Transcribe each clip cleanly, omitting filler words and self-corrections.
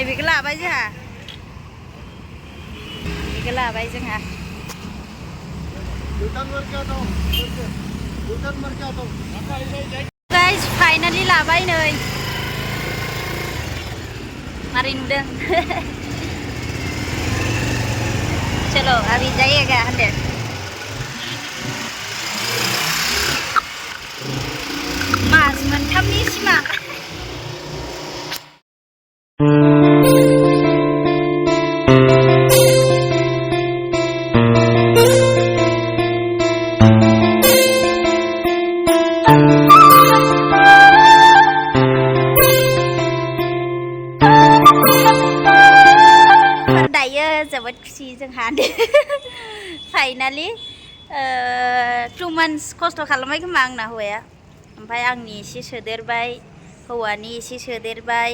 बेखौ लाबाय जोंहा बेखौ लाबाय जोंहा गाइस फाइनालि लाबाय नै मारै नुदों चलो अभी जाइएगा 100 मास मोनथामनि सिमा जोबोद खुसि जोंहा फाइनालि 2 months खस्थ' खालामबाय खोमा आंना हौवाया ओमफ्राय आंनि एसे सोदेरबाय हौवानि एसे सोदेरबाय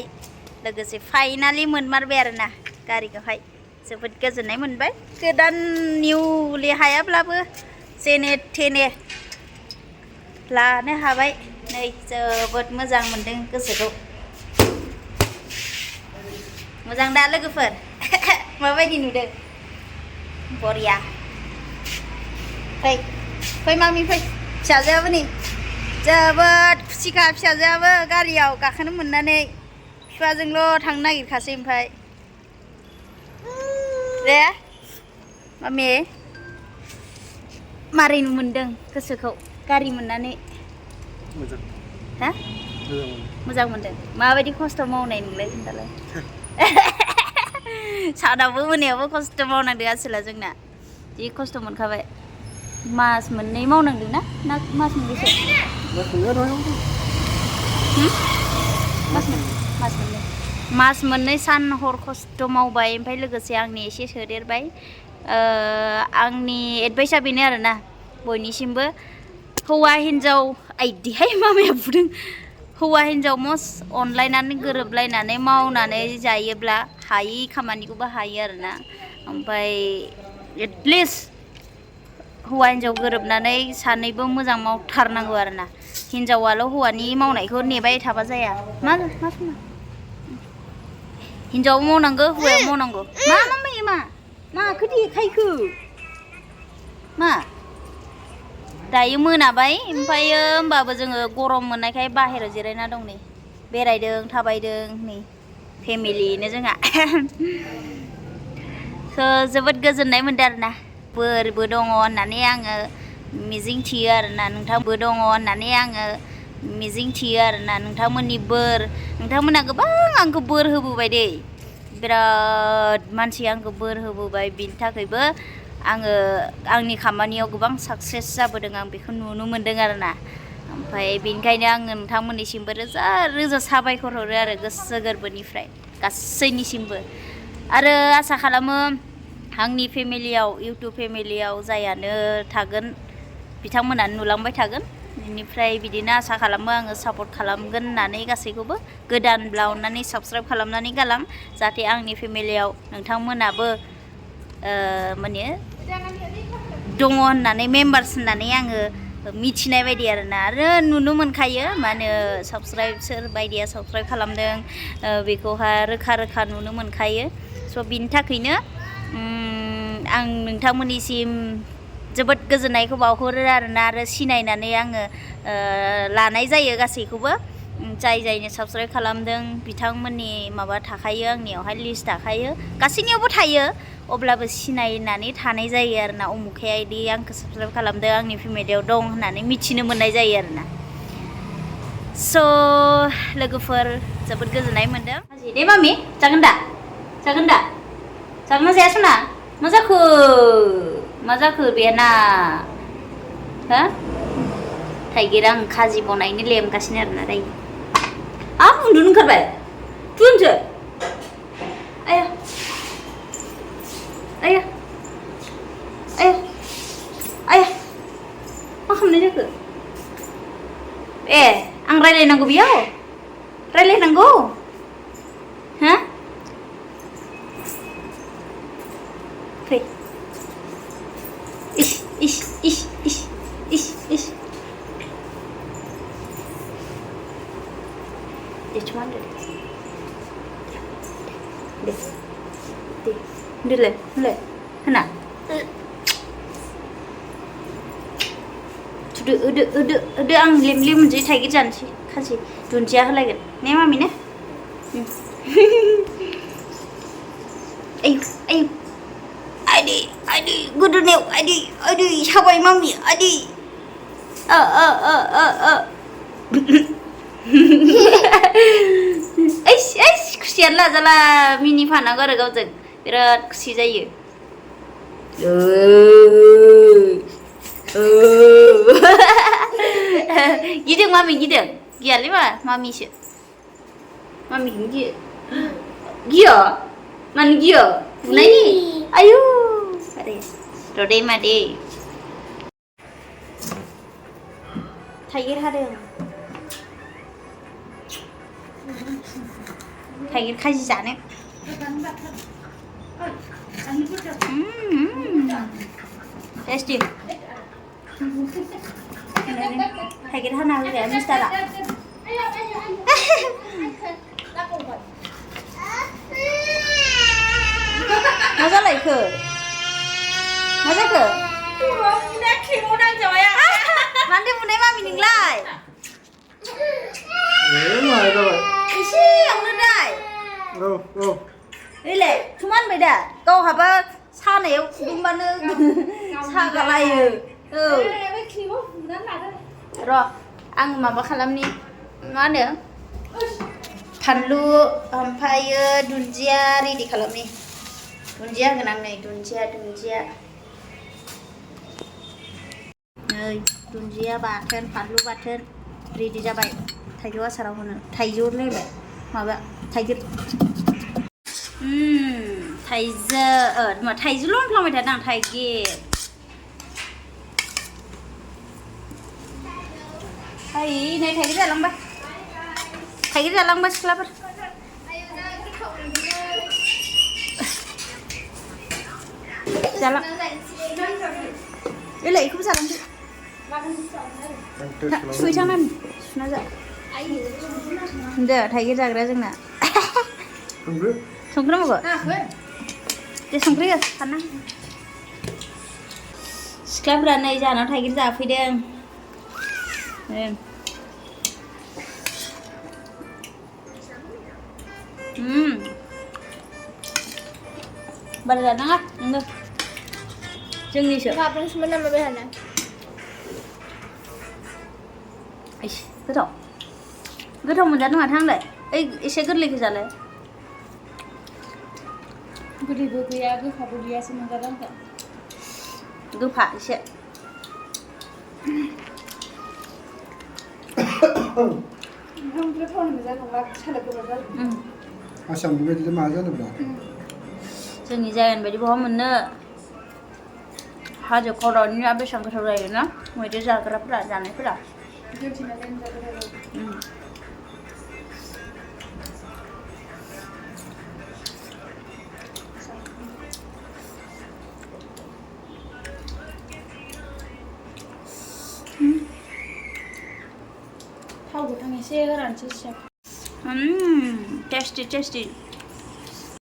लोगोसे फाइनालि मोनमारबाय आरोना गारिखौहाय जोबोद गोजोननाय मोनबाय गोदान निउलि हायाब्लाबो जेने थेने लानो हाबाय नै जोबोद मोजां मोनदों गोसोखौ मोजां दा लोगोफोर माबायदि नुदों बरिया फै मामि फै फिसाजोआबो नै जोबोद खुसिखा फिसाजोआबो गारियाव गाखोनो मोननानै बिफाजोंल' थांनो नागिरखासै ओमफ्राय दे मामि मारै मोनदों गोसोखौ गारि मोननानै हा मोजां मोनदों माबायदि खस्थ' मावनाय नोंलाय खोन्थालाय सानावबो मोनायावबो खस्थ' मावनांदों आसोला जोंना जि खस्थ' मोनखाबाय मास मोननै मावनांदों ना मास मोनबेसे मास मोननै सान हर खस्थ' मावबाय ओमफ्राय लोगोसे आंनि एसे सोदेरबाय आंनि एडभाइसआ बेनो आरोना बयनिसिमबो हौवा हिन्जाव आइदिहाय मामाया बुदों हौवा हिन्जाव मस्ट अनलायनानै गोरोबलायनानै मावनानै जायोब्ला हायि खामानिखौबो हायो आरोना ओमफ्राय एटलिस्ट हौवा हिन्जाव गोरोबनानै सानैबो मोजां मावथारनांगौ आरोना हिन्जावाल' हौवानि मावनायखौ नेबाय थाबा जाया मा हिन्जावाबो मावनांगौ हौवायाबो मावनांगौ माखौ देखायखो मा दायो मोनाबाय ओमफ्रायो होमबाबो जोङो गरम मोननायखाय बाहेरायाव जिरायना दं नै बेरायदों थाबायदों नै फेमिलियैनो जोंहा जोबोद गोजोननाय मोनदों आरोना बोरबो दङ होननानै आङो मिजिं थियो आरोना नोंथांबो दङ होननानै आङो मिजिं थियो आरोना नोंथांमोननि बोर नोंथांमोना गोबां आंखौ बोर होबोबाय दे बिराद मानसि आंखौ बोर होबोबाय बिनि थाखायबो आङो आंनि खामानियाव गोबां साक्सेस जाबोदों आं बेखौ नुनो मोनदों आरोना ओमफ्राय बेनिखायनो आङो नोंथांमोननिसिमबो रोजा रोजा साबायखर हरो आरो गोसो गोरबोनिफ्राय गासैनिसिमबो आरो आसा खालामो आंनि फेमिलियाव इउटुब फेमिलियाव जायानो थागोन बिथांमोनानो नुलांबाय थागोन बेनिफ्राय बिदिनो आसा खालामो आङो सापर्ट खालामगोन होननानै गासैखौबो गोदानब्ला अननानै साबस्क्राइब खालामनानै गालां जाहाथे आंनि फेमिलियाव नोंथांमोनाबो माने दङ होननानै मेम्बार्स होननानै आङो मिथिनाय बायदि आरोना आरो नुनो मोनखायो मा होनो साबस्क्राइब सोर बायदिया साबस्क्राइब खालामदों बेखौहाय रोखा रोखा नुनो मोनखायो स' बिनि थाखायनो आं नोंथांमोननिसिम जोबोद गोजोननायखौ बावहरो आरोना आरो सिनायनानै आङो लानाय जायो गासैखौबो जाय जायनो साबस्क्राइब खालामदों बिथांमोननि माबा थाखायो आंनियावहाय लिस्ट थाखायो गासैनियावबो थायो अब्लाबो सिनायनानै थानाय जायो आरोना उमुखाया इदि आंखौ साबस्क्राइब खालामदों आंनि फेमिलियाव दं होननानै मिथिनो मोननाय जायो आरोना स' लोगोफोर जोबोद गोजोननाय मोनदों दे मामि जागोन दा जागोन ना जाया सना मा जाखो बेना हो थाइगिरा आं खाजि बनायनो लेमगासिनो आरोना दायो उन्दुनो ओंखारबाय थुनसो आया मा खालामनाय जाखो आं रायलायनांगौ बेयाव रायलायनांगौ हा फै इस Dile, hwnna. Udah ang lim moनसै थाइगिर जानोसै खासि दुन्दिया होलायगोन ने मामि ने ayo adi gudunew adi sabai mami adi खुसियानो लाजाला मिनि फानांगौ आरो गावजों बिराद खुसि जायो गिदों मामि गिदों गियालै मा मामिसो मामिखौनो गियो मानो गियो बुनायनि आयु आरे रदै मादै थाइगिर हादों थाइगिर खाजि जानो टेस्टी थाइगिर हाना होग्राया मिस्टारा मा जालायखो मा जाखो मानोथो बुनाय मामि नोंलाय एसेयावनो दाय ओइलाय थुमा होनबाय दा गावहाबा सानायाव फुदुंबानो सागालायो र' आं माबा खालामनि मा होनो फानलु ओमफ्रायो दुन्दिया रेडि खालामनि दुन्दिया होगोन आं नै दुन्दिया नै दुन्दिया बाथोन फानलु बाथोन रेडि जाबाय थाइजौ आसाराव होनो थाइजौ लायबाय माबा थाइगिर थाइजौल' होनफ्लांबाय थादों आं थाइगिर नै थाइगिर जालांबाय सिख्लाफोर जालां ओइलाय बेखौबो जालांदो सुहैथांनानै सुना जा दे थाइगिर जाग्रा जोंना संख्रि नांगौ दे संख्रि हो साना सिख्लाफोरा नै जानाव थाइगिर जाफैदों बारा जानाङा नोङो जोंनिसो गोथाव मोनजादों माथो आंलाय ओइ एसे गोरलैखौ जालाय गोदैबो गैया गोखाबो गैयासो मोनजादों आंखौ गोफा एसे आसामनि बायदि मा जानोब्ला जोंनि जायगानि बायदि बहा मोननो हाजो खर'निया बेसेबां गोथाव जायोना मैदेर जाग्राफोरा जानायफोरा थाव गोथां एसे होनानैसो टेस्टी